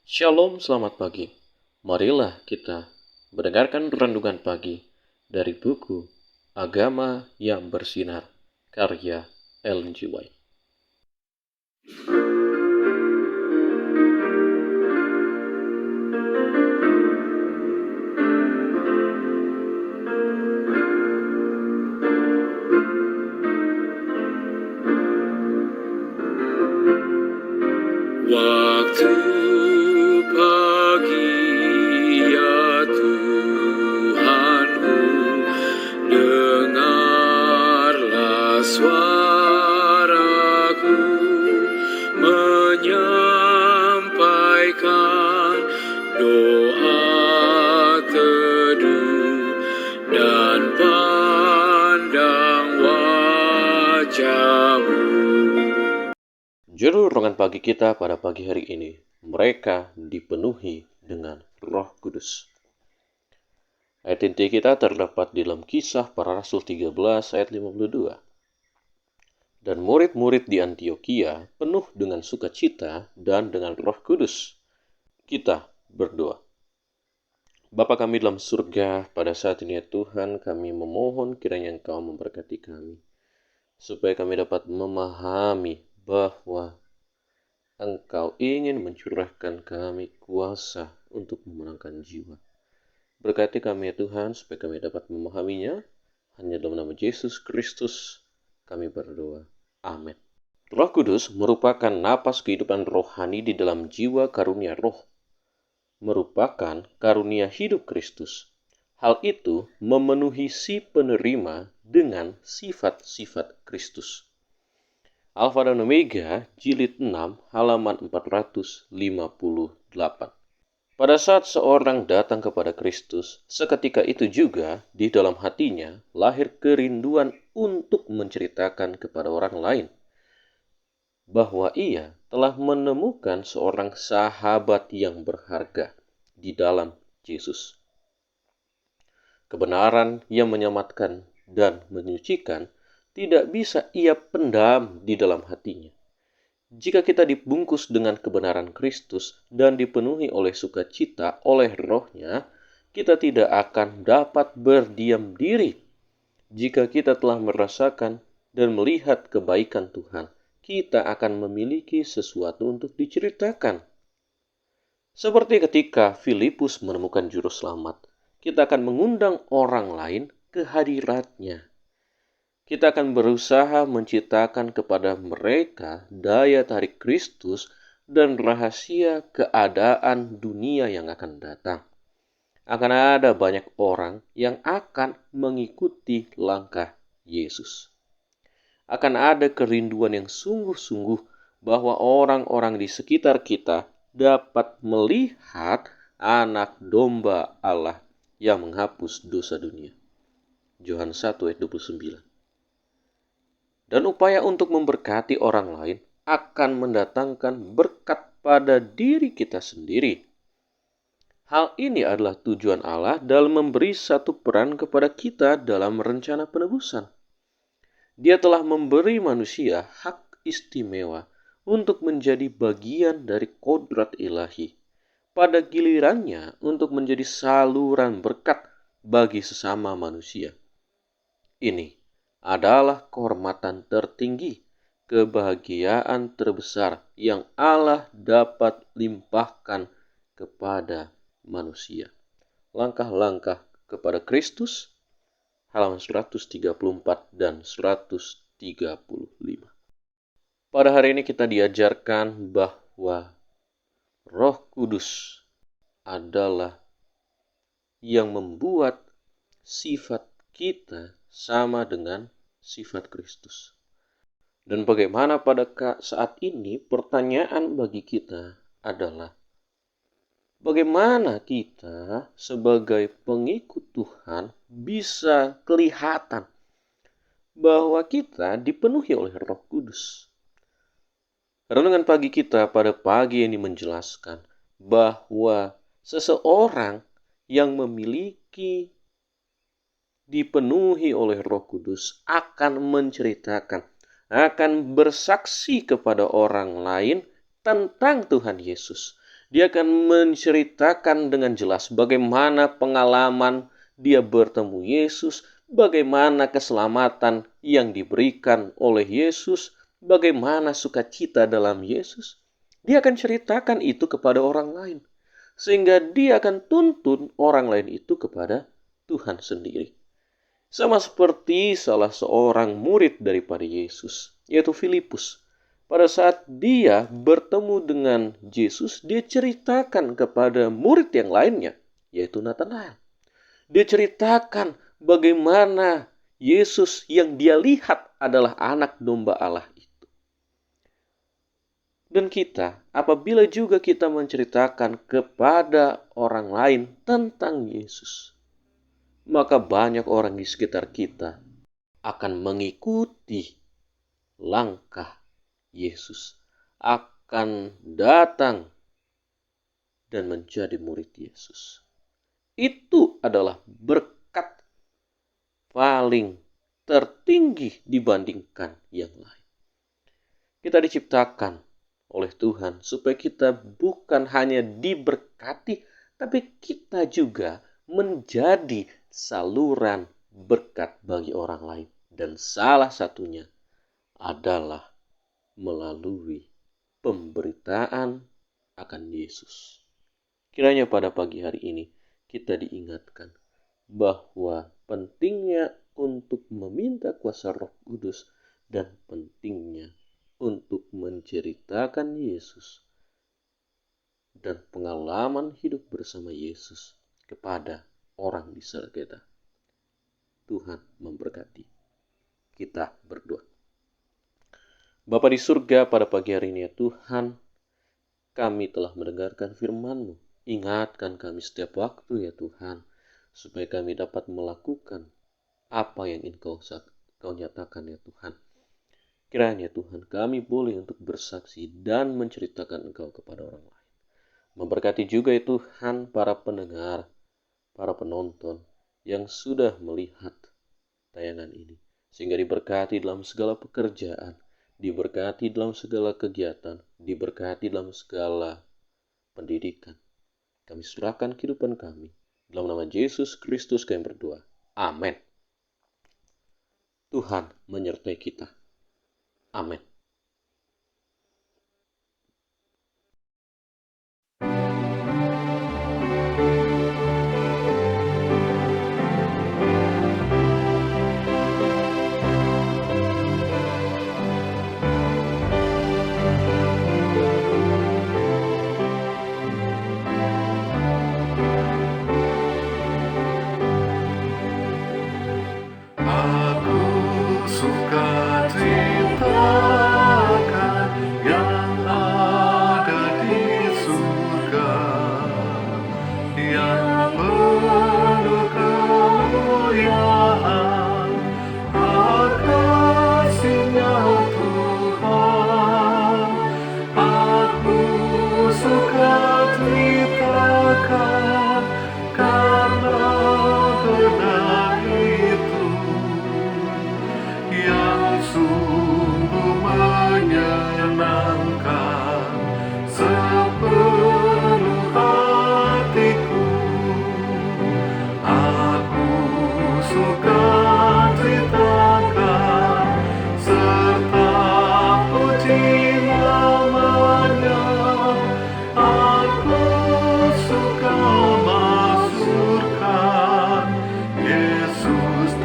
Shalom, selamat pagi. Marilah kita mendengarkan renungan pagi dari buku Agama yang Bersinar, karya Ellen G. White. Waktu pagi ya Tuhanku, dengarlah suaraku menyampaikan doa teduh dan pandang wajah-Mu. Judul renungan pagi kita pada pagi hari ini, mereka dipenuhi dengan Roh Kudus. Ayat inti kita terdapat di dalam Kisah Para Rasul 13 ayat 52. Dan murid-murid di Antiokhia penuh dengan sukacita dan dengan Roh Kudus. Kita berdoa. Bapa kami dalam surga, pada saat ini ya Tuhan, kami memohon kiranya Engkau memberkati kami, supaya kami dapat memahami bahwa Engkau ingin mencurahkan kami kuasa untuk memenangkan jiwa. Berkati kami ya Tuhan, supaya kami dapat memahaminya. Hanya dalam nama Yesus Kristus kami berdoa. Amin. Roh Kudus merupakan napas kehidupan rohani di dalam jiwa karunia roh. Merupakan karunia hidup Kristus. Hal itu memenuhi si penerima dengan sifat-sifat Kristus. Alfa dan Omega, jilid 6, halaman 458. Pada saat seorang datang kepada Kristus, seketika itu juga di dalam hatinya lahir kerinduan untuk menceritakan kepada orang lain bahwa ia telah menemukan seorang sahabat yang berharga di dalam Yesus. Kebenaran yang menyelamatkan dan menyucikan tidak bisa ia pendam di dalam hatinya. Jika kita dibungkus dengan kebenaran Kristus dan dipenuhi oleh sukacita oleh Roh-Nya, kita tidak akan dapat berdiam diri. Jika kita telah merasakan dan melihat kebaikan Tuhan, kita akan memiliki sesuatu untuk diceritakan. Seperti ketika Filipus menemukan juru selamat, kita akan mengundang orang lain ke hadiratnya. Kita akan berusaha menciptakan kepada mereka daya tarik Kristus dan rahasia keadaan dunia yang akan datang. Akan ada banyak orang yang akan mengikuti langkah Yesus. Akan ada kerinduan yang sungguh-sungguh bahwa orang-orang di sekitar kita dapat melihat anak domba Allah yang menghapus dosa dunia. Yohanes 1 ayat 29. Dan upaya untuk memberkati orang lain akan mendatangkan berkat pada diri kita sendiri. Hal ini adalah tujuan Allah dalam memberi satu peran kepada kita dalam rencana penebusan. Dia telah memberi manusia hak istimewa untuk menjadi bagian dari kodrat ilahi. Pada gilirannya untuk menjadi saluran berkat bagi sesama manusia. Ini adalah kehormatan tertinggi, kebahagiaan terbesar yang Allah dapat limpahkan kepada manusia. Langkah-langkah kepada Kristus, halaman 134 dan 135. Pada hari ini kita diajarkan bahwa Roh Kudus adalah yang membuat sifat kita sama dengan sifat Kristus. Dan bagaimana pada saat ini pertanyaan bagi kita adalah bagaimana kita sebagai pengikut Tuhan bisa kelihatan bahwa kita dipenuhi oleh Roh Kudus. Renungan pagi kita pada pagi ini menjelaskan bahwa seseorang yang memiliki dipenuhi oleh Roh Kudus akan menceritakan, akan bersaksi kepada orang lain tentang Tuhan Yesus. Dia akan menceritakan dengan jelas bagaimana pengalaman dia bertemu Yesus, bagaimana keselamatan yang diberikan oleh Yesus, bagaimana sukacita dalam Yesus. Dia akan ceritakan itu kepada orang lain. Sehingga dia akan tuntun orang lain itu kepada Tuhan sendiri. Sama seperti salah seorang murid daripada Yesus, yaitu Filipus. Pada saat dia bertemu dengan Yesus, dia ceritakan kepada murid yang lainnya, yaitu Nathanael. Dia ceritakan bagaimana Yesus yang dia lihat adalah anak domba Allah itu. Dan kita, apabila juga kita menceritakan kepada orang lain tentang Yesus, maka banyak orang di sekitar kita akan mengikuti langkah Yesus, akan datang dan menjadi murid Yesus. Itu adalah berkat paling tertinggi dibandingkan yang lain. Kita diciptakan oleh Tuhan supaya kita bukan hanya diberkati, tapi kita juga menjadi saluran berkat bagi orang lain. Dan salah satunya adalah melalui pemberitaan akan Yesus. Kiranya pada pagi hari ini kita diingatkan bahwa pentingnya untuk meminta kuasa Roh Kudus dan pentingnya untuk menceritakan Yesus dan pengalaman hidup bersama Yesus kepada orang di sekitar kita. Tuhan memberkati. Kita berdoa. Bapa di surga, pada pagi hari ini ya Tuhan, kami telah mendengarkan firman-Mu. Ingatkan kami setiap waktu ya Tuhan, supaya kami dapat melakukan apa yang Engkau nyatakan ya Tuhan. Kiranya Tuhan kami boleh untuk bersaksi dan menceritakan Engkau kepada orang lain. Memberkati juga ya Tuhan para pendengar, para penonton yang sudah melihat tayangan ini. Sehingga diberkati dalam segala pekerjaan, diberkati dalam segala kegiatan, diberkati dalam segala pendidikan. Kami serahkan kehidupan kami. Dalam nama Yesus Kristus kami berdoa. Amin. Tuhan menyertai kita. Amin.